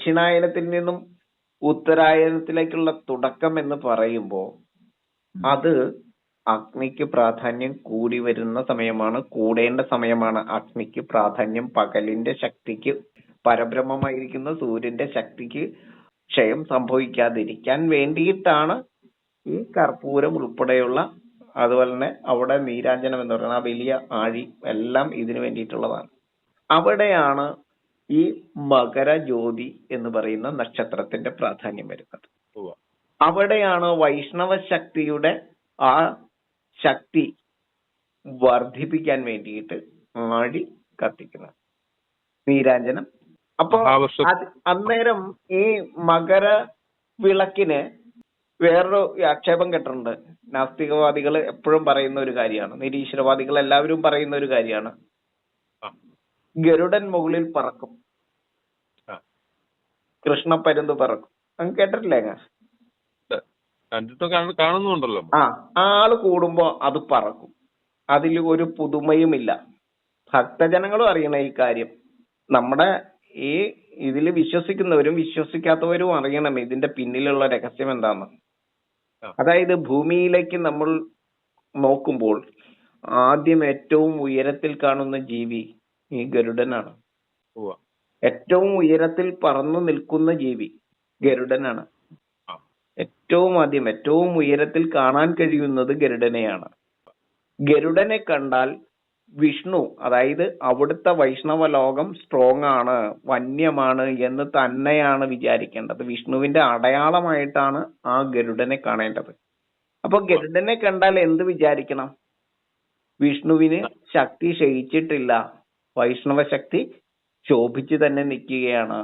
ദക്ഷിണായനത്തിൽ നിന്നും ഉത്തരായനത്തിലേക്കുള്ള തുടക്കം എന്ന് പറയുമ്പോൾ അത് അഗ്നിക്ക് പ്രാധാന്യം കൂടി വരുന്ന സമയമാണ്, കൂടേണ്ട സമയമാണ്. അഗ്നിക്ക് പ്രാധാന്യം പകലിന്റെ ശക്തിക്ക്, പരബ്രഹ്മമായിരിക്കുന്ന സൂര്യന്റെ ശക്തിക്ക് ക്ഷയം സംഭവിക്കാതിരിക്കാൻ വേണ്ടിയിട്ടാണ് ഈ കർപ്പൂരം ഉൾപ്പെടെയുള്ള, അതുപോലെ തന്നെ അവിടെ നീരാഞ്ജനം എന്ന് പറയുന്ന ആ വലിയ ആഴി എല്ലാം ഇതിനു വേണ്ടിയിട്ടുള്ളതാണ്. അവിടെയാണ് ഈ മകരജ്യോതി എന്ന് പറയുന്ന നക്ഷത്രത്തിന്റെ പ്രാധാന്യം വരുന്നത്. അവിടെയാണ് വൈഷ്ണവ ശക്തിയുടെ ആ ശക്തി വർദ്ധിപ്പിക്കാൻ വേണ്ടിയിട്ട് ആഴി കത്തിക്കുന്നത്, നീരാഞ്ജനം. അപ്പൊ അന്നേരം ഈ മകര വിളക്കിന് വേറൊരു ആക്ഷേപം കേട്ടിട്ടുണ്ട്. നാസ്തികവാദികൾ എപ്പോഴും പറയുന്ന ഒരു കാര്യമാണ്, നിരീശ്വരവാദികൾ എല്ലാവരും പറയുന്ന ഒരു കാര്യമാണ്, ഗരുഡൻ മുകളിൽ പറക്കും, കൃഷ്ണപ്പരുന്ത് പറക്കും. അങ്ങ് കേട്ടിട്ടില്ലേ? കാണുന്നുണ്ടല്ലോ. ആള് കൂടുമ്പോ അത് പറക്കും, അതിൽ ഒരു പുതുമയുമില്ല. ഭക്തജനങ്ങളും അറിയണ ഈ കാര്യം. നമ്മുടെ ഈ ഇതിൽ വിശ്വസിക്കുന്നവരും വിശ്വസിക്കാത്തവരും അറിയണം ഇതിന്റെ പിന്നിലുള്ള രഹസ്യം എന്താന്ന്. അതായത് ഭൂമിയിലേക്ക് നമ്മൾ നോക്കുമ്പോൾ ആദ്യം ഏറ്റവും ഉയരത്തിൽ കാണുന്ന ജീവി ഈ ഗരുഡനാണ്. ഏറ്റവും ഉയരത്തിൽ പറന്നു നിൽക്കുന്ന ജീവി ഗരുഡനാണ്. ഏറ്റവും ആദ്യം ഏറ്റവും ഉയരത്തിൽ കാണാൻ കഴിയുന്നത് ഗരുഡനെയാണ്. ഗരുഡനെ കണ്ടാൽ വിഷ്ണു, അതായത് അവിടുത്തെ വൈഷ്ണവ ലോകം സ്ട്രോങ് ആണ്, വന്യമാണ് എന്ന് തന്നെയാണ് വിചാരിക്കേണ്ടത്. വിഷ്ണുവിന്റെ അടയാളമായിട്ടാണ് ആ ഗരുഡനെ കാണേണ്ടത്. അപ്പൊ ഗരുഡനെ കണ്ടാൽ എന്ത് വിചാരിക്കണം? വിഷ്ണുവിന് ശക്തി ക്ഷയിച്ചിട്ടില്ല, വൈഷ്ണവ ശക്തി ശോഭിച്ചു തന്നെ നിൽക്കുകയാണ്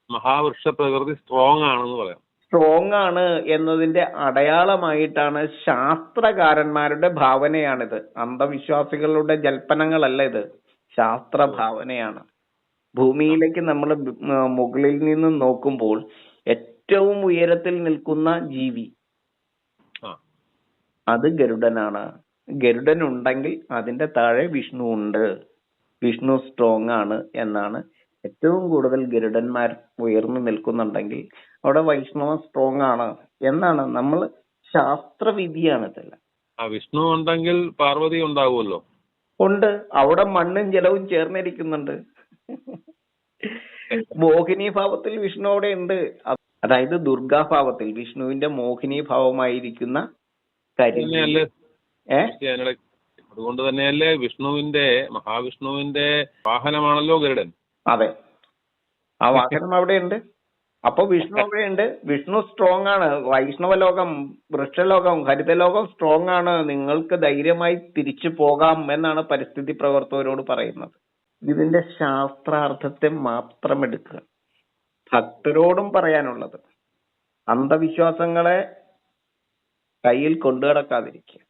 മഹാവൃക്ഷ പ്രകൃതി സ്ട്രോങ് ആണെന്ന് പറയാം. സ്ട്രോങ് ആണ് എന്നതിന്റെ അടയാളമായിട്ടാണ് ശാസ്ത്രകാരന്മാരുടെ ഭാവനയാണിത്. അന്ധവിശ്വാസികളുടെ ജൽപ്പനങ്ങളല്ല ഇത്, ശാസ്ത്ര ഭാവനയാണ്. ഭൂമിയിലേക്ക് നമ്മൾ മുകളിൽ നിന്ന് നോക്കുമ്പോൾ ഏറ്റവും ഉയരത്തിൽ നിൽക്കുന്ന ജീവി അത് ഗരുഡനാണ്. ഗരുഡൻ ഉണ്ടെങ്കിൽ അതിന്റെ താഴെ വിഷ്ണു ഉണ്ട്, വിഷ്ണു സ്ട്രോങ് ആണ് എന്നാണ്. ഏറ്റവും കൂടുതൽ ഗരുഡന്മാർ ഉയർന്നു നിൽക്കുന്നുണ്ടെങ്കിൽ അവിടെ വൈഷ്ണവ സ്ട്രോങ് ആണ് എന്നാണ് നമ്മൾ ശാസ്ത്രവിധിയാണ് ഇതെല്ലാം. വിഷ്ണു ഉണ്ടെങ്കിൽ പാർവതി ഉണ്ടാവുമല്ലോ. ഉണ്ട്, അവിടെ മണ്ണും ജലവും ചേർന്നിരിക്കുന്നുണ്ട്. മോഹിനി ഭാവത്തിൽ വിഷ്ണു അവിടെ ഉണ്ട്. അതായത് ദുർഗാഭാവത്തിൽ വിഷ്ണുവിന്റെ മോഹിനി ഭാവമായിരിക്കുന്ന കരിമീൻ. അതുകൊണ്ട് തന്നെയല്ലേ മഹാവിഷ്ണുവിന്റെ വാഹനമാണല്ലോ ഗരുഡൻ. അതെ, ആ വാഹനം അവിടെ ഉണ്ട്. അപ്പൊ വിഷ്ണു അവിടെ ഉണ്ട്. വിഷ്ണു സ്ട്രോങ് ആണ്. വൈഷ്ണവ ലോകം, വൃക്ഷലോകം, ഹരിതലോകം സ്ട്രോങ് ആണ്. നിങ്ങൾക്ക് ധൈര്യമായി തിരിച്ചു പോകാം എന്നാണ് പരിസ്ഥിതി പ്രവർത്തകരോട് പറയുന്നത്. ഇതിന്റെ ശാസ്ത്രാർത്ഥത്തെ മാത്രം എടുക്കുക. ഭക്തരോടും പറയാനുള്ളത് അന്ധവിശ്വാസങ്ങളെ കയ്യിൽ കൊണ്ടു നടക്കാതിരിക്കുക,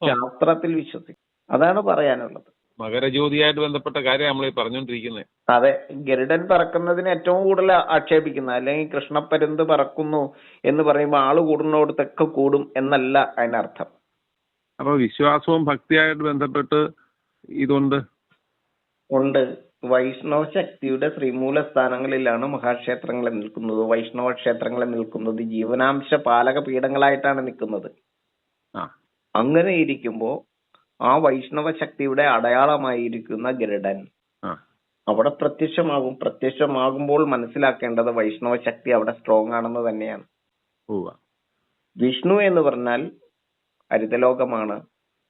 ശാസ്ത്രത്തിൽ വിശ്വസിക്കുക. അതാണ് പറയാനുള്ളത്. മകരജ്യോതിയായിട്ട് ബന്ധപ്പെട്ട കാര്യം നമ്മൾ പറഞ്ഞുകൊണ്ടിരിക്കുന്നത്. അതെ, ഗരുഡൻ പറക്കുന്നതിന് ഏറ്റവും കൂടുതൽ ആക്ഷേപിക്കുന്നത്, അല്ലെങ്കിൽ കൃഷ്ണപ്പരുന്ത് പറക്കുന്നു എന്ന് പറയുമ്പോൾ ആള് കൂടുന്നോടത്തൊക്കെ കൂടും എന്നല്ല അതിനർത്ഥം. അപ്പൊ വിശ്വാസവും ഭക്തിയായിട്ട് ബന്ധപ്പെട്ട് ഇതുണ്ട്. വൈഷ്ണവ ശക്തിയുടെ ശ്രീമൂല സ്ഥാനങ്ങളിലാണ് മഹാക്ഷേത്രങ്ങൾ നിൽക്കുന്നത്. വൈഷ്ണവ ക്ഷേത്രങ്ങൾ നിൽക്കുന്നത് ജീവനാംശ പാലക പീഠങ്ങളായിട്ടാണ് നിൽക്കുന്നത്. അങ്ങനെ ഇരിക്കുമ്പോ ആ വൈഷ്ണവ ശക്തിയുടെ അടയാളമായിരിക്കുന്ന ഗരുഡൻ അവിടെ പ്രത്യക്ഷമാകും. പ്രത്യക്ഷമാകുമ്പോൾ മനസ്സിലാക്കേണ്ടത് വൈഷ്ണവ ശക്തി അവിടെ സ്ട്രോങ് ആണെന്ന് തന്നെയാണ്. വിഷ്ണു എന്ന് പറഞ്ഞാൽ ഹരിതലോകമാണ്,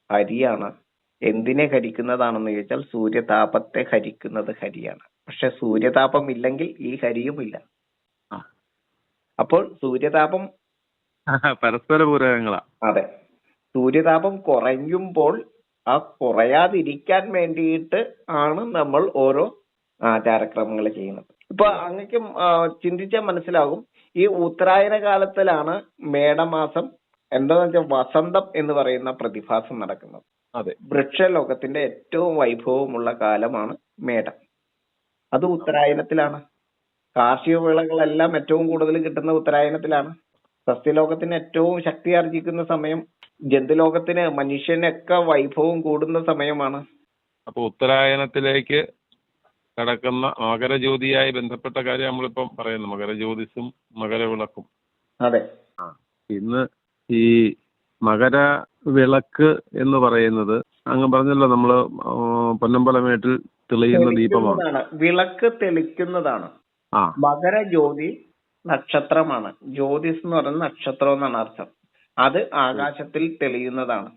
ഹരിയാണ്. എന്തിനെ ഹരിക്കുന്നതാണെന്ന് ചോദിച്ചാൽ സൂര്യതാപത്തെ ഹരിക്കുന്നത് ഹരിയാണ്. പക്ഷെ സൂര്യതാപം ഇല്ലെങ്കിൽ ഈ ഹരിയും ഇല്ല. അപ്പോൾ സൂര്യതാപം പരസ്പര പൂരകങ്ങളാ. അതെ, സൂര്യതാപം കുറയുമ്പോൾ ആ കുറയാതിരിക്കാൻ വേണ്ടിയിട്ട് ആണ് നമ്മൾ ഓരോ ആചാരക്രമങ്ങൾ ചെയ്യുന്നത്. ഇപ്പൊ അങ്ങക്ക് ചിന്തിച്ചാൽ മനസ്സിലാകും, ഈ ഉത്തരായന കാലത്തിലാണ് മേടമാസം എന്താന്ന് വെച്ചാൽ വസന്തം എന്ന് പറയുന്ന പ്രതിഭാസം നടക്കുന്നത്. അതെ, വൃക്ഷലോകത്തിന്റെ ഏറ്റവും വൈഭവമുള്ള കാലമാണ് മേടം. അത് ഉത്തരായനത്തിലാണ്. കാർഷിക വിളകളെല്ലാം ഏറ്റവും കൂടുതൽ കിട്ടുന്ന ഉത്തരായനത്തിലാണ്. സസ്യലോകത്തിന് ഏറ്റവും ശക്തി ആർജിക്കുന്ന സമയം, ജന്തുലോകത്തിന് മനുഷ്യനൊക്കെ വൈഭവം കൂടുന്ന സമയമാണ്. അപ്പൊ ഉത്തരായനത്തിലേക്ക് കിടക്കുന്ന മകരജ്യോതിയായി ബന്ധപ്പെട്ട കാര്യം നമ്മളിപ്പം പറയുന്നു. മകരജ്യോതിസും മകരവിളക്കും. അതെ. ഇന്ന് ഈ മകരവിളക്ക് എന്ന് പറയുന്നത് അങ്ങ് പറഞ്ഞല്ലോ, നമ്മള് പൊന്നമ്പലമേട്ടിൽ തെളിയുന്ന ദീപമാണ്. വിളക്ക് തെളിക്കുന്നതാണ്. മകരജ്യോതി നക്ഷത്രമാണ്. ജ്യോതിസ് എന്ന് പറയുന്നത് നക്ഷത്രം എന്നാണ് അർത്ഥം. അത് ആകാശത്തിൽ തെളിയുന്നതാണ്.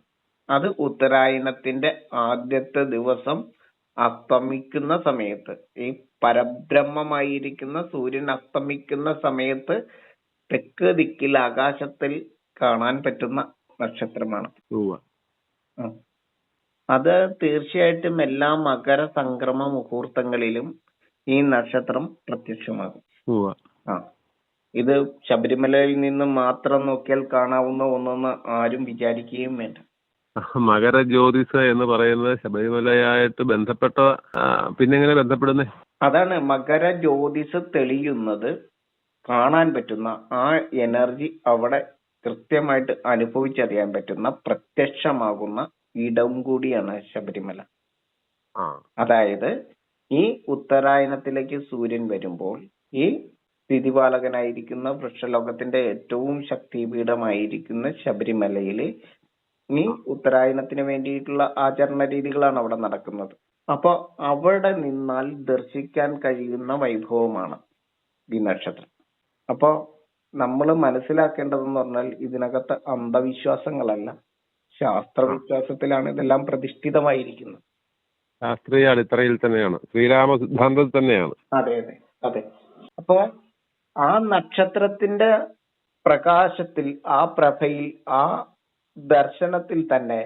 അത് ഉത്തരായനത്തിന്റെ ആദ്യത്തെ ദിവസം അസ്തമിക്കുന്ന സമയത്ത്, ഈ പരബ്രഹ്മമായിരിക്കുന്ന സൂര്യൻ അസ്തമിക്കുന്ന സമയത്ത് തെക്ക് ദിക്കിൽ ആകാശത്തിൽ കാണാൻ പറ്റുന്ന നക്ഷത്രമാണ്. അത് തീർച്ചയായിട്ടും എല്ലാ മകര സംക്രമ മുഹൂർത്തങ്ങളിലും ഈ നക്ഷത്രം പ്രത്യക്ഷമാകും. ഇത് ശബരിമലയിൽ നിന്ന് മാത്രം നോക്കിയാൽ കാണാവുന്ന ഒന്നെന്ന് ആരും വിചാരിക്കുകയും വേണ്ട. മകരജ്യോതിസ് എന്ന് പറയുന്നത് ശബരിമലയായിട്ട് ബന്ധപ്പെട്ട പിന്നെങ്ങനെ ബന്ധപ്പെടുന്നേ? അതാണ് മകരജ്യോതിസ് തെളിയുന്നത്, കാണാൻ പറ്റുന്ന ആ എനർജി അവിടെ കൃത്യമായിട്ട് അനുഭവിച്ചറിയാൻ പറ്റുന്ന, പ്രത്യക്ഷമാകുന്ന ഇടം കൂടിയാണ് ശബരിമല. അതായത് ഈ ഉത്തരായനത്തിലേക്ക് സൂര്യൻ വരുമ്പോൾ ഈ സ്ഥിതിപാലകനായിരിക്കുന്ന വൃക്ഷലോകത്തിന്റെ ഏറ്റവും ശക്തിപീഠമായിരിക്കുന്ന ശബരിമലയില് ഈ ഉത്തരായനത്തിന് വേണ്ടിയിട്ടുള്ള ആചരണ രീതികളാണ് അവിടെ നടക്കുന്നത്. അപ്പൊ അവിടെ നിന്നാൽ ദർശിക്കാൻ കഴിയുന്ന വൈഭവമാണ് ഈ നക്ഷത്രം. അപ്പോ നമ്മൾ മനസ്സിലാക്കേണ്ടതെന്ന് പറഞ്ഞാൽ ഇതിനകത്ത് അന്ധവിശ്വാസങ്ങളല്ല, ശാസ്ത്രവിശ്വാസത്തിലാണ് ഇതെല്ലാം പ്രതിഷ്ഠിതമായിരിക്കുന്നത്. ശാസ്ത്രീയ അടിത്തറയിൽ തന്നെയാണ്, ശ്രീരാമ സിദ്ധാന്തത്തിൽ തന്നെയാണ്. അതെ അതെ അതെ. അപ്പോ ആ നക്ഷത്രത്തിന്റെ പ്രകാശത്തിൽ, ആ പ്രഭയിൽ, ആ ദർശനത്തിൽ തന്നെ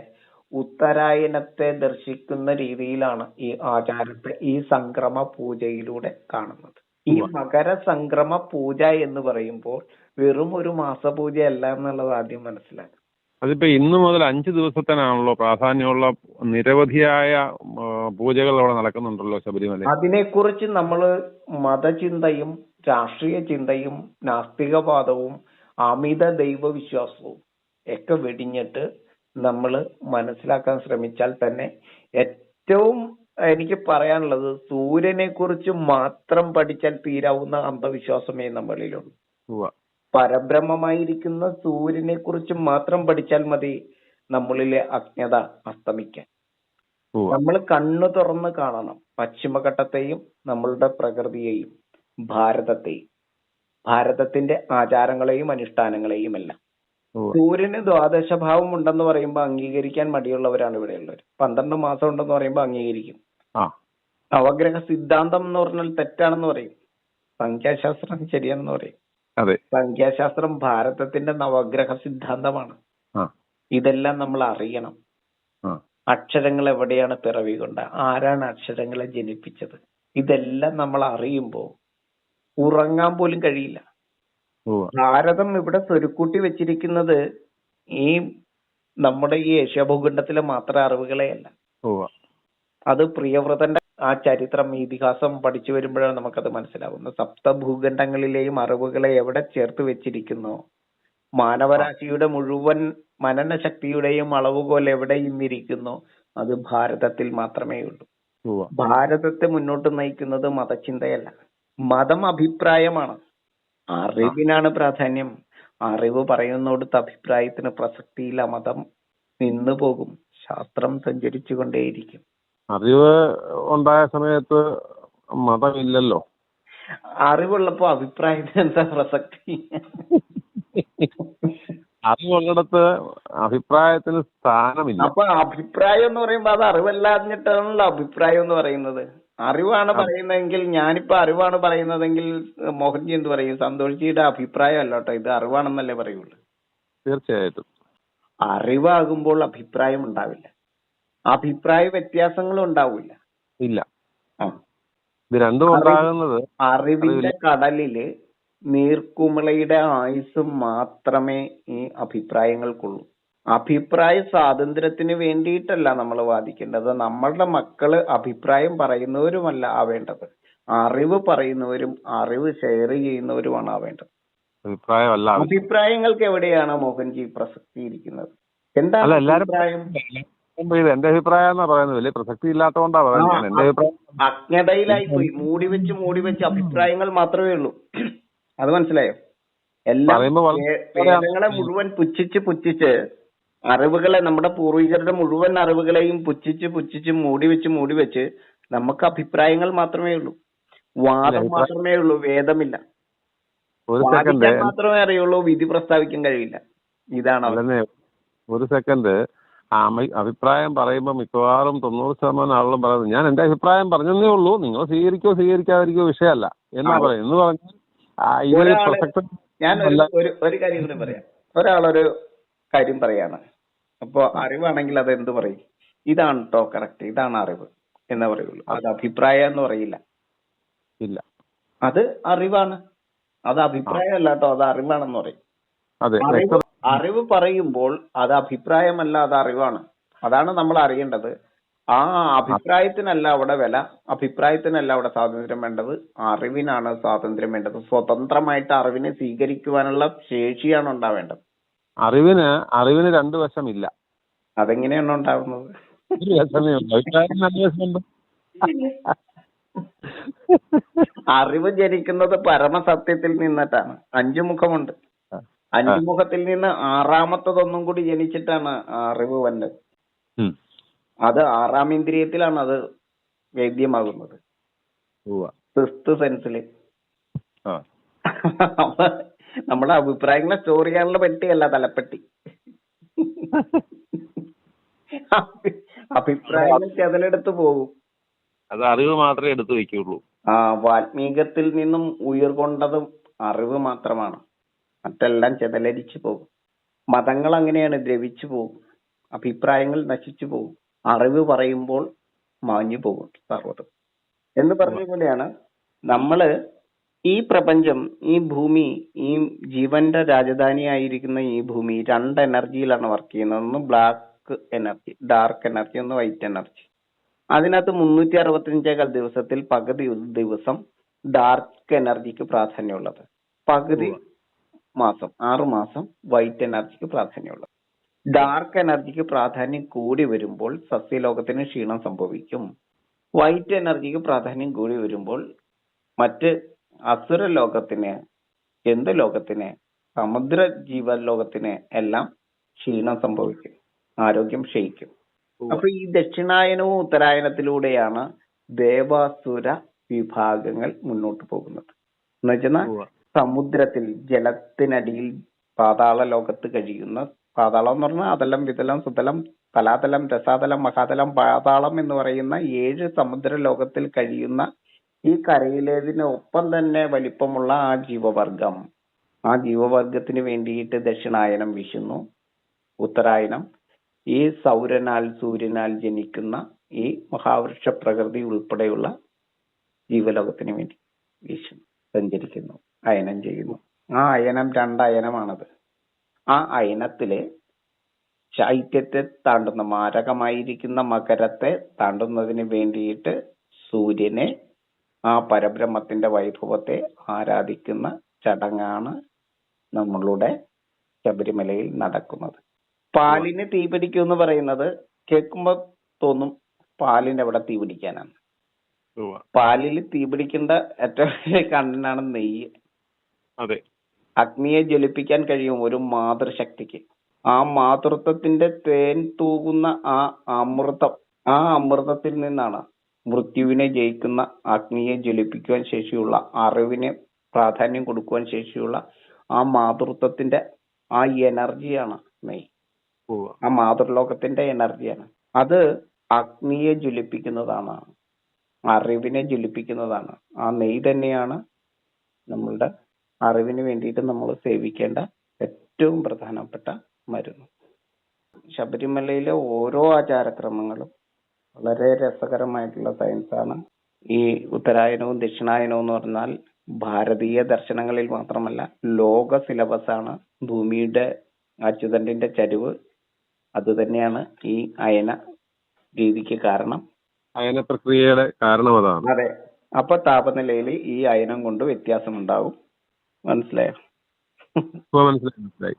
ഉത്തരായനത്തെ ദർശിക്കുന്ന രീതിയിലാണ് ഈ ആചാരത്തെ ഈ സംക്രമ പൂജയിലൂടെ കാണുന്നത്. ഈ മകര സംക്രമ പൂജ എന്ന് പറയുമ്പോൾ വെറും ഒരു മാസപൂജയല്ല എന്നുള്ളത് ആദ്യം മനസ്സിലാക്കുക. അതിപ്പോ ഇന്നു മുതൽ 5 ദിവസത്തിനാണല്ലോ പ്രാധാന്യമുള്ള നിരവധിയായ പൂജകൾ അവിടെ നടക്കുന്നുണ്ടല്ലോ ശബരിമല. അതിനെക്കുറിച്ച് നമ്മൾ മതചിന്തയും രാഷ്ട്രീയ ചിന്തയും നാസ്തികവാദവും അമിത ദൈവവിശ്വാസവും ഒക്കെ വെടിഞ്ഞിട്ട് നമ്മൾ മനസ്സിലാക്കാൻ ശ്രമിച്ചാൽ തന്നെ ഏറ്റവും എനിക്ക് പറയാനുള്ളത്, സൂര്യനെ കുറിച്ച് മാത്രം പഠിച്ചാൽ തീരാവുന്ന അന്ധവിശ്വാസമേ നമ്മളിലുള്ളൂ. പരബ്രഹ്മമായിരിക്കുന്ന സൂര്യനെ കുറിച്ച് മാത്രം പഠിച്ചാൽ മതി നമ്മളിലെ അജ്ഞത അസ്തമിക്കാൻ. നമ്മൾ കണ്ണു തുറന്ന് കാണണം പശ്ചിമഘട്ടത്തെയും നമ്മളുടെ പ്രകൃതിയെയും ഭാരതത്തെയും, ഭാരതത്തിന്റെ ആചാരങ്ങളെയും അനുഷ്ഠാനങ്ങളെയും എല്ലാം. സൂര്യന് ദ്വാദശഭാവം ഉണ്ടെന്ന് പറയുമ്പോൾ അംഗീകരിക്കാൻ മടിയുള്ളവരാണ് ഇവിടെയുള്ളവർ. 12 മാസം ഉണ്ടെന്ന് പറയുമ്പോൾ അംഗീകരിക്കും. നവഗ്രഹ സിദ്ധാന്തം എന്ന് പറഞ്ഞാൽ തെറ്റാണെന്ന് പറയും. സംഖ്യാശാസ്ത്രം ശരിയാണെന്ന് പറയും. സംഖ്യാശാസ്ത്രം ഭാരതത്തിന്റെ നവഗ്രഹ സിദ്ധാന്തമാണ്. ഇതെല്ലാം നമ്മൾ അറിയണം. അക്ഷരങ്ങൾ എവിടെയാണ് പിറവി കൊണ്ട, ആരാണ് അക്ഷരങ്ങളെ ജനിപ്പിച്ചത്, ഇതെല്ലാം നമ്മൾ അറിയുമ്പോൾ ഉറങ്ങാൻ പോലും കഴിയില്ല. ഭാരതം ഇവിടെ സ്വരുക്കൂട്ടി വെച്ചിരിക്കുന്നത് ഈ നമ്മുടെ ഈ ഏഷ്യ ഭൂഖണ്ഡത്തിലെ മാത്രം അറിവുകളെയല്ല. അത് പ്രിയവ്രതന്റെ ആ ചരിത്രം, ഇതിഹാസം പഠിച്ചു വരുമ്പോഴാണ് നമുക്കത് മനസ്സിലാവുന്നത്. സപ്തഭൂഖണ്ഡങ്ങളിലെയും അറിവുകളെ എവിടെ ചേർത്ത് വെച്ചിരിക്കുന്നോ, മാനവരാശിയുടെ മുഴുവൻ മനനശക്തിയുടെയും അളവുകോൽ എവിടെ ഇന്നിരിക്കുന്നോ അത് ഭാരതത്തിൽ മാത്രമേ ഉള്ളൂ. ഭാരതത്തെ മുന്നോട്ട് നയിക്കുന്നത് മതചിന്തയല്ല, മതം അഭിപ്രായമാണ്. അറിവിനാണ് പ്രാധാന്യം. അറിവ് പറയുന്നോടത്ത് അഭിപ്രായത്തിന് പ്രസക്തിയില്ല. മതം നിന്നു പോകും. ശാസ്ത്രം സഞ്ചരിച്ചു കൊണ്ടേയിരിക്കും. അറിവ് ഉണ്ടായ സമയത്ത് മതമില്ലല്ലോ. അറിവുള്ളപ്പോ അഭിപ്രായത്തിന് എന്താ പ്രസക്തി? അറിവുള്ളിടത്ത് അഭിപ്രായത്തിന് സ്ഥാനമില്ല. അപ്പൊ അഭിപ്രായം എന്ന് പറയുമ്പോ അത് അറിവല്ലാഞ്ഞിട്ടാണല്ലോ അഭിപ്രായം എന്ന് പറയുന്നത്. അറിവാണ് പറയുന്നതെങ്കിൽ, ഞാനിപ്പോ അറിവാണ് പറയുന്നതെങ്കിൽ മോഹൻജി എന്ത് പറയും? സന്തോഷ്ജിയുടെ അഭിപ്രായം അല്ല കേട്ടോ, ഇത് അറിവാണെന്നല്ലേ പറയുള്ളൂ. തീർച്ചയായിട്ടും. അറിവാകുമ്പോൾ അഭിപ്രായം ഉണ്ടാവില്ല, അഭിപ്രായ വ്യത്യാസങ്ങളും ഉണ്ടാവില്ല. ഇല്ല. ഇത് രണ്ടും ഉണ്ടാകുന്നത് അറിവിന്റെ കടലില് നീർക്കുമിളയുടെ ആയുസ് മാത്രമേ ഈ അഭിപ്രായങ്ങൾക്കുള്ളൂ. അഭിപ്രായ സ്വാതന്ത്ര്യത്തിന് വേണ്ടിയിട്ടല്ല നമ്മൾ വാദിക്കേണ്ടത്. നമ്മളുടെ മക്കള് അഭിപ്രായം പറയുന്നവരുമല്ല ആവേണ്ടത്, അറിവ് പറയുന്നവരും അറിവ് ഷെയർ ചെയ്യുന്നവരുമാണ് ആവേണ്ടത്. അഭിപ്രായങ്ങൾക്ക് എവിടെയാണ് മോഹൻജി പ്രസക്തി ഇരിക്കുന്നത്? എന്താണ് അഭിപ്രായം? ഇത് എന്റെ അഭിപ്രായം എന്നാ പറയുന്നത്, വലിയ പ്രസക്തി ഇല്ലാത്തതുകൊണ്ടാ പറയുന്നത്. ഞാൻ എന്റെ അഭിപ്രായം അജ്ഞതയിലായിപ്പോയി. മൂടി വെച്ച് അഭിപ്രായങ്ങൾ മാത്രമേ ഉള്ളൂ. അത് മനസ്സിലായോ? എല്ലാം വേദങ്ങളെ മുഴുവൻ പുച്ഛിച്ച് അറിവുകളെ, നമ്മുടെ പൂർവികരുടെ മുഴുവൻ അറിവുകളെയും പുച്ഛിച്ച് മൂടി വെച്ച് നമുക്ക് അഭിപ്രായങ്ങൾ മാത്രമേ ഉള്ളൂ, വാദം മാത്രമേ ഉള്ളൂ, വേദമില്ല. വാദിക്കാൻ മാത്രമേ അറിയുള്ളൂ, വിധി പ്രസ്താവിക്കാൻ കഴിയില്ല. ഇതാണ് ഒരു സെക്കൻഡ്. അഭിപ്രായം പറയുമ്പോൾ മിക്കവാറും 90% ആളുകളും പറയുന്നത് ഞാൻ എന്റെ അഭിപ്രായം പറഞ്ഞതേ ഉള്ളൂ, നിങ്ങൾ സ്വീകരിക്കോ സ്വീകരിക്കാതിരിക്കോ വിഷയമല്ല എന്നാ പറയും. എന്ന് പറഞ്ഞാൽ ഞാൻ ഒരു കാര്യം കൂടി പറയാം. ഒരാളൊരു കാര്യം പറയാണ്, അപ്പൊ അറിവാണെങ്കിൽ അത് എന്ത് പറയും? ഇതാണ് കേട്ടോ കറക്റ്റ്, ഇതാണ് അറിവ് എന്ന് പറയുള്ളൂ. അത് അഭിപ്രായം എന്ന് പറയില്ല. ഇല്ല, അത് അറിവാണ്. അത് അഭിപ്രായം അല്ല കേട്ടോ, അത് അറിവാണെന്ന് പറയും. അറിവ് പറയുമ്പോൾ അത് അഭിപ്രായമല്ല, അത് അറിവാണ്. അതാണ് നമ്മൾ അറിയേണ്ടത്. ആ അഭിപ്രായത്തിനല്ല അവിടെ വില, അഭിപ്രായത്തിനല്ല അവിടെ സ്വാതന്ത്ര്യം വേണ്ടത്, അറിവിനാണ് സ്വാതന്ത്ര്യം വേണ്ടത്. സ്വതന്ത്രമായിട്ട് അറിവിനെ സ്വീകരിക്കുവാനുള്ള ശേഷിയാണ് ഉണ്ടാവേണ്ടത്. അറിവിന് രണ്ടു വശമില്ല. അതെങ്ങനെയാണ് ഉണ്ടാവുന്നത്? അറിവ് ജനിക്കുന്നത് പരമസത്യത്തിൽ നിന്നിട്ടാണ്. 5 മുഖമുണ്ട്. 5 മുഖത്തിൽ നിന്ന് 6ാമത്തതൊന്നും കൂടി ജനിച്ചിട്ടാണ് അറിവ് വന്നത്. അത് 6ാം ഇന്ദ്രിയത്തിലാണ് അത് വേദ്യമാകുന്നത്, സിക്സ്ത് സെൻസില്. നമ്മുടെ അഭിപ്രായങ്ങളെ സ്റ്റോർ ചെയ്യാനുള്ള പെട്ടിയല്ല തലപ്പെട്ടി. അഭിപ്രായങ്ങൾ ചെതലെടുത്ത് പോകും. അത് അറിവ് മാത്രമേ എടുത്തു വെക്കുള്ളൂ. വാൽമീകത്തിൽ നിന്നും ഉയർകൊണ്ടതും അറിവ് മാത്രമാണ്. മറ്റെല്ലാം ചെതലരിച്ചു പോകും. മതങ്ങൾ അങ്ങനെയാണ്, ദ്രവിച്ചു പോകും. അഭിപ്രായങ്ങൾ നശിച്ചു പോകും. അറിവ് പറയുമ്പോൾ മാഞ്ഞു പോകും സർവ്വതും. എന്ന് പറഞ്ഞ പോലെയാണ് നമ്മള് ഈ പ്രപഞ്ചം, ഈ ഭൂമി, ഈ ജീവന്റെ രാജധാനിയായിരിക്കുന്ന ഈ ഭൂമി 2 എനർജിയിലാണ് വർക്ക് ചെയ്യുന്നത്. ഒന്ന് ബ്ലാക്ക് എനർജി, ഡാർക്ക് എനർജി, ഒന്ന് വൈറ്റ് എനർജി. അതിനകത്ത് 365 ദിവസത്തിൽ പകുതി ദിവസം ഡാർക്ക് എനർജിക്ക് പ്രാധാന്യമുള്ളത്, പകുതി മാസം 6 മാസം വൈറ്റ് എനർജിക്ക് പ്രാധാന്യമുള്ളത്. ഡാർക്ക് എനർജിക്ക് പ്രാധാന്യം കൂടി വരുമ്പോൾ സസ്യലോകത്തിന് ക്ഷീണം സംഭവിക്കും. വൈറ്റ് എനർജിക്ക് പ്രാധാന്യം കൂടി വരുമ്പോൾ മറ്റ് അസുര ലോകത്തിന്, എന്ത് ലോകത്തിന്, സമുദ്ര ജീവലോകത്തിന് എല്ലാം ക്ഷീണം സംഭവിക്കും, ആരോഗ്യം ക്ഷയിക്കും. അപ്പൊ ഈ ദക്ഷിണായനവും ഉത്തരായനത്തിലൂടെയാണ് ദേവാസുര വിഭാഗങ്ങൾ മുന്നോട്ട് പോകുന്നത്. എന്ന് വെച്ചാൽ സമുദ്രത്തിൽ, ജലത്തിനടിയിൽ, പാതാള ലോകത്ത് കഴിയുന്ന, പാതാളം എന്ന് പറഞ്ഞാൽ അതലം, വിതലം, സുതലം, തലാതലം, രസാതലം, മഹാതലം, പാതാളം എന്ന് പറയുന്ന 7 സമുദ്ര ലോകത്തിൽ കഴിയുന്ന ഈ കരയിലേതിനൊപ്പം തന്നെ വലിപ്പമുള്ള ആ ജീവവർഗത്തിന് വേണ്ടിയിട്ട് ദക്ഷിണായനം വീശുന്നു. ഉത്തരായനം ഈ സൂര്യനാൽ ജനിക്കുന്ന ഈ മഹാവൃക്ഷ പ്രകൃതി ഉൾപ്പെടെയുള്ള ജീവലോകത്തിന് വേണ്ടി വീശുന്നു, സഞ്ചരിക്കുന്നു, അയനം ചെയ്യുന്നു. ആ അയനം 2 അയനമാണത്. ആ അയനത്തിലെ ശൈത്യത്തെ താണ്ടുന്ന, മാരകമായിരിക്കുന്ന മകരത്തെ താണ്ടുന്നതിന് വേണ്ടിയിട്ട് സൂര്യനെ, ആ പരബ്രഹ്മത്തിന്റെ വൈഭവത്തെ ആരാധിക്കുന്ന ചടങ്ങാണ് നമ്മളുടെ ശബരിമലയിൽ നടക്കുന്നത്. പാലിന് തീപിടിക്കും എന്ന് പറയുന്നത് കേൾക്കുമ്പോ തോന്നും പാലിന് എവിടെ തീപിടിക്കാനാണ്. പാലിൽ തീപിടിക്കേണ്ട ഏറ്റവും വലിയ കണ്ണനാണ് നെയ്യ്. അഗ്നിയെ ജ്വലിപ്പിക്കാൻ കഴിയും ഒരു മാതൃശക്തിക്ക്. ആ മാതൃത്വത്തിന്റെ തേൻ തൂകുന്ന ആ അമൃതത്തിൽ നിന്നാണ് മൃത്യുവിനെ ജയിക്കുന്ന, അഗ്നിയെ ജ്വലിപ്പിക്കുവാൻ ശേഷിയുള്ള, അറിവിന് പ്രാധാന്യം കൊടുക്കുവാൻ ശേഷിയുള്ള ആ മാതൃത്വത്തിന്റെ ആ എനർജിയാണ് നെയ്യ്. ആ മാതൃലോകത്തിന്റെ എനർജിയാണ് അത്. അഗ്നിയെ ജ്വലിപ്പിക്കുന്നതാണ്, അറിവിനെ ജ്വലിപ്പിക്കുന്നതാണ്. ആ നെയ്യ് തന്നെയാണ് നമ്മളുടെ അറിവിന് വേണ്ടിയിട്ട് നമ്മൾ സേവിക്കേണ്ട ഏറ്റവും പ്രധാനപ്പെട്ട മരുന്ന്. ശബരിമലയിലെ ഓരോ ആചാരക്രമങ്ങളും വളരെ രസകരമായിട്ടുള്ള സയൻസാണ്. ഈ ഉത്തരായനവും ദക്ഷിണായനവും എന്ന് പറഞ്ഞാൽ ഭാരതീയ ദർശനങ്ങളിൽ മാത്രമല്ല, ലോക സിലബസാണ്. ഭൂമിയുടെ അച്യുതണ്ടിന്റെ ചരിവ് അത് തന്നെയാണ് ഈ അയന രീതിക്ക് കാരണം. അയന പ്രക്രിയയുടെ കാരണം അതാണ്. അതെ. അപ്പൊ താപനിലയിൽ ഈ അയനം കൊണ്ട് വ്യത്യാസം ഉണ്ടാവും. മനസ്സിലായോ? മനസ്സിലായി.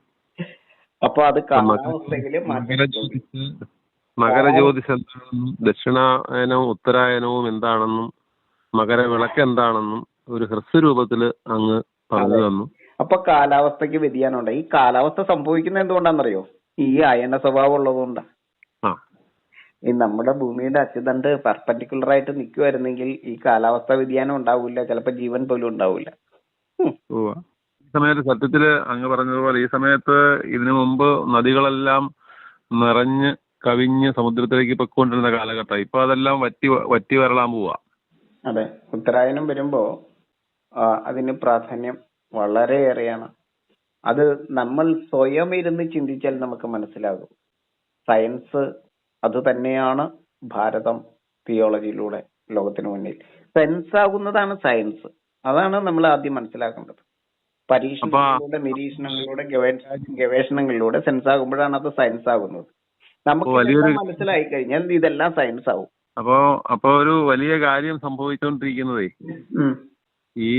അപ്പൊ അത് കാലാവസ്ഥയില് മകരജ്യോതിസ് എന്താണെന്നും ദക്ഷിണായനവും ഉത്തരായനവും എന്താണെന്നും മകരവിളക്ക് എന്താണെന്നും ഒരു ഹ്രസ്വരൂപത്തിൽ അങ്ങ് പറഞ്ഞു തന്നു. അപ്പൊ കാലാവസ്ഥക്ക് വ്യതിയാനമുണ്ട്. ഈ കാലാവസ്ഥ സംഭവിക്കുന്നത് എന്തുകൊണ്ടാണെന്നറിയോ? ഈ അയന സ്വഭാവം ഉള്ളതുകൊണ്ടാണ്. ഈ നമ്മുടെ ഭൂമിയുടെ അച്ചുതണ്ട് പെർപെൻഡിക്കുലർ ആയിട്ട് നിൽക്കുമായിരുന്നെങ്കിൽ ഈ കാലാവസ്ഥ വ്യതിയാനം ഉണ്ടാവില്ല, ചിലപ്പോ ജീവൻ പോലും ഉണ്ടാവില്ല. ഈ സമയത്ത് സത്യത്തില് അങ്ങ് പറഞ്ഞതുപോലെ ഈ സമയത്ത് ഇതിനു മുമ്പ് നദികളെല്ലാം നിറഞ്ഞ് കവിഞ്ഞ് സമുദ്രത്തിലേക്ക് പൊയ്ക്കൊണ്ടിരുന്ന കാലഘട്ടം. ഇപ്പൊ അതെല്ലാം വറ്റി വരളാൻ പോവാ. അതെ, ഉത്തരായനം വരുമ്പോ അതിന് പ്രാധാന്യം വളരെയേറെയാണ്. അത് നമ്മൾ സ്വയം ഇരുന്ന് ചിന്തിച്ചാൽ നമുക്ക് മനസ്സിലാകും. സയൻസ് അത് തന്നെയാണ് ഭാരതം തിയോളജിയിലൂടെ ലോകത്തിന് മുന്നിൽ സെൻസ് ആകുന്നതാണ് സയൻസ്. അതാണ് നമ്മൾ ആദ്യം മനസ്സിലാക്കേണ്ടത്. പരീക്ഷണങ്ങളിലൂടെ, നിരീക്ഷണങ്ങളിലൂടെ, ഗവേഷണങ്ങളിലൂടെ സെൻസ് ആകുമ്പോഴാണ് അത് സയൻസ് ആകുന്നത്. നമുക്ക് മനസ്സിലായി കഴിഞ്ഞാൽ ഇതെല്ലാം സയൻസ് ആവും. അപ്പൊ ഒരു വലിയ കാര്യം സംഭവിച്ചുകൊണ്ടിരിക്കുന്നതേ, ഈ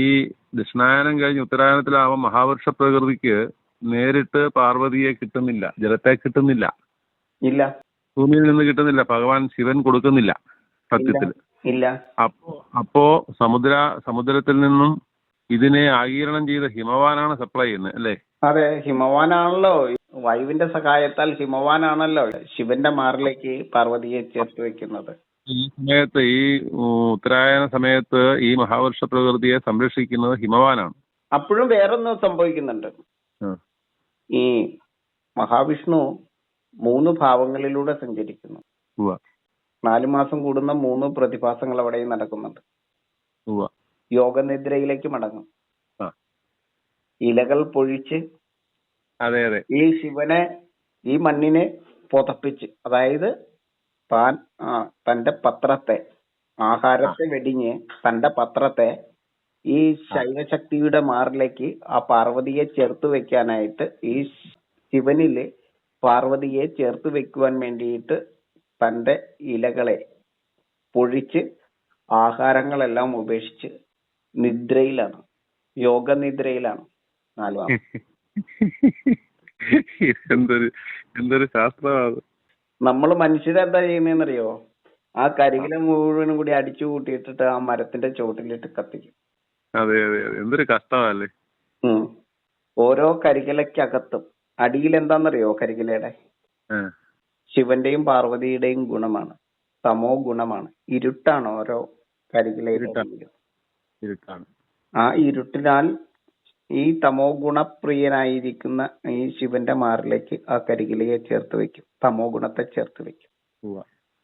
ദക്ഷിണായനം കഴിഞ്ഞ് ഉത്തരായനത്തിലാവുമ്പോൾ മഹാവൃക്ഷ പ്രകൃതിക്ക് നേരിട്ട് പാർവതിയെ കിട്ടുന്നില്ല, ജലത്തെ കിട്ടുന്നില്ല, ഇല്ല, ഭൂമിയിൽ നിന്ന് കിട്ടുന്നില്ല, ഭഗവാൻ ശിവൻ കൊടുക്കുന്നില്ല സത്യത്തില്. ഇല്ല. അപ്പോ സമുദ്രത്തിൽ നിന്നും ഇതിനെ ആഗീരണം ചെയ്ത ഹിമവാനാണ് സപ്ലൈ ചെയ്യുന്നത് അല്ലേ? അതെ, ഹിമവാനാണല്ലോ. വായുവിന്റെ സഹായത്താൽ ഹിമവാനാണല്ലോ ശിവന്റെ മാറിലേക്ക് പാർവതിയെ ചേർത്ത് വെക്കുന്നത്. ഈ സമയത്ത്, ഈ ഉത്തരായന സമയത്ത് ഈ മഹാവൃക്ഷ പ്രകൃതിയെ സംരക്ഷിക്കുന്നത് ഹിമവാനാണ്. അപ്പോഴും വേറൊന്നും സംഭവിക്കുന്നുണ്ട്. ഈ മഹാവിഷ്ണു 3 ഭാവങ്ങളിലൂടെ സഞ്ചരിക്കുന്നു. 4 മാസം കൂടുന്ന 3 പ്രതിഭാസങ്ങൾ അവിടെ നടക്കുന്നുണ്ട്. യോഗനിദ്രയിലേക്ക് മടങ്ങും. ഇലകൾ പൊഴിച്ച് ഈ ശിവനെ, ഈ മണ്ണിനെ പുതപ്പിച്ച്, അതായത് തന്റെ പത്രത്തെ, ആഹാരത്തെ വെടിഞ്ഞ് തന്റെ പത്രത്തെ ഈ ശൈവശക്തിയുടെ മാറിലേക്ക് ആ പാർവതിയെ ചേർത്ത് വെക്കാനായിട്ട്, ഈ ശിവനില് പാർവതിയെ ചേർത്ത് വെക്കുവാൻ വേണ്ടിയിട്ട് തന്റെ ഇലകളെ പൊഴിച്ച് ആഹാരങ്ങളെല്ലാം ഉപേക്ഷിച്ച് നിദ്രയിലാണ്, യോഗനിദ്രയിലാണ് 4 മാസം. എന്തൊരു ശാസ്ത്രമാണ്. നമ്മൾ മനുഷ്യരെന്താ ചെയ്യുന്നതെന്നറിയോ? ആ കരികില മുഴുവനും കൂടി അടിച്ചു കൂട്ടിയിട്ടിട്ട് ആ മരത്തിന്റെ ചുവട്ടിലിട്ട് കത്തിക്കും. അതെ അതെ, എന്തൊരു കഷ്ടമല്ലേ. ഓരോ കരികിലക്കകത്തും അടിയിൽ എന്താണെന്നറിയോ? കരികിലയുടെ ശിവന്റെയും പാർവതിയുടെയും ഗുണമാണ്, തമോ ഗുണമാണ്, ഇരുട്ടാണ് ഓരോ കരികിലയിലും. ആ ഇരുട്ടിനാൽ ഈ തമോ ഗുണപ്രിയനായിരിക്കുന്ന ഈ ശിവന്റെ മാറിലേക്ക് ആ കരികിലയെ ചേർത്ത് വെക്കും, തമോ ഗുണത്തെ ചേർത്ത് വെക്കും.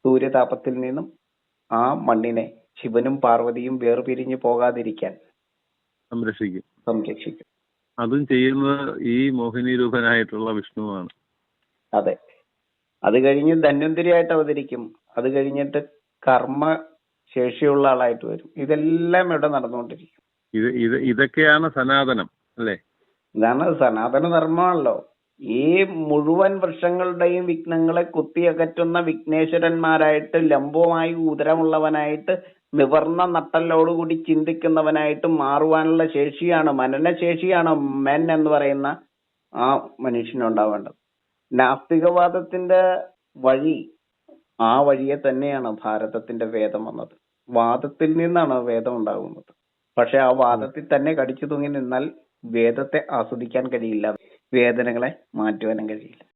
സൂര്യതാപത്തിൽ നിന്നും ആ മണ്ണിനെ ശിവനും പാർവതിയും വേർപിരിഞ്ഞു പോകാതിരിക്കാൻ സംരക്ഷിക്കും. അതും ചെയ്യുന്നത് ഈ മോഹിനി രൂപനായിട്ടുള്ള വിഷ്ണുവാണ്. അതെ, അത് കഴിഞ്ഞ് ധന്വന്തരിയായിട്ട് അവതരിക്കും. അത് കഴിഞ്ഞിട്ട് കർമ്മ ശേഷിയുള്ള ആളായിട്ട് വരും. ഇതെല്ലാം ഇവിടെ നടന്നുകൊണ്ടിരിക്കും. ഇതൊക്കെയാണ് സനാതനം അല്ലേ? ഇതാണ് സനാതന ധർമ്മമാണല്ലോ. ഈ മുഴുവൻ വൃക്ഷങ്ങളുടെയും വിഘ്നങ്ങളെ കുത്തിയകറ്റുന്ന വിഘ്നേശ്വരന്മാരായിട്ട്, ലംബമായി ഉദരമുള്ളവനായിട്ട്, നിവർന്ന നട്ടലോടുകൂടി ചിന്തിക്കുന്നവനായിട്ട് മാറുവാനുള്ള ശേഷിയാണ്, മനനശേഷിയാണ് മെൻ എന്ന് പറയുന്ന ആ മനുഷ്യനുണ്ടാവേണ്ടത്. നാസ്തികവാദത്തിന്റെ വഴി, ആ വഴിയെ തന്നെയാണ് ഭാരതത്തിന്റെ വേദം വന്നത്. വാദത്തിൽ നിന്നാണ് വേദം ഉണ്ടാകുന്നത്. പക്ഷെ ആ വാദത്തിൽ തന്നെ കടിച്ചു തൂങ്ങി നിന്നാൽ വേദത്തെ ആസ്വദിക്കാൻ കഴിയില്ല, വേദനകളെ മാറ്റുവാനും കഴിയില്ല.